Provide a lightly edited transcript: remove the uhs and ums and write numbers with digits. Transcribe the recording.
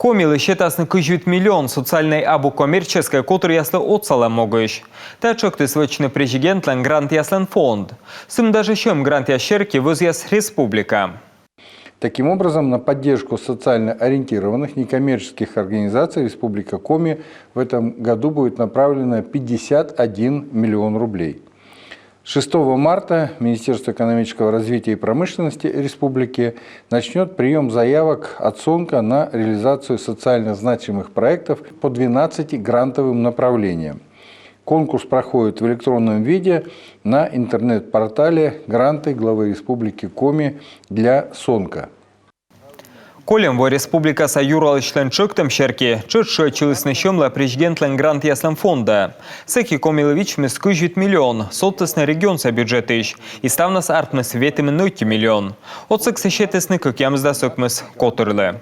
Коми лишетасны 1 миллион социальной або коммерческой, который яслы отсала могыш. Тачок ты свечный президент лен грант яслен фонд. Сым даже чем грант ящерки возъяс республика. Таким образом, на поддержку социально ориентированных некоммерческих организаций Республика Коми в этом году будет направлено 51 миллион рублей. 6 марта Министерство экономического развития и промышленности Республики начнет прием заявок от СОНКа на реализацию социально значимых проектов по 12 грантовым направлениям. Конкурс проходит в электронном виде на интернет-портале «Гранты главы Республики Коми для СОНКа». Колем во республика Саюрал членчик темщерки, чуть челесный щемла президент лен грант яслен фонда. Секи Комилович мис 1 миллион, сотесный регион со бюджетыш, и ставнас артмес ветим 0 миллион. От сексещетесны как ямзда сокмес котырлы.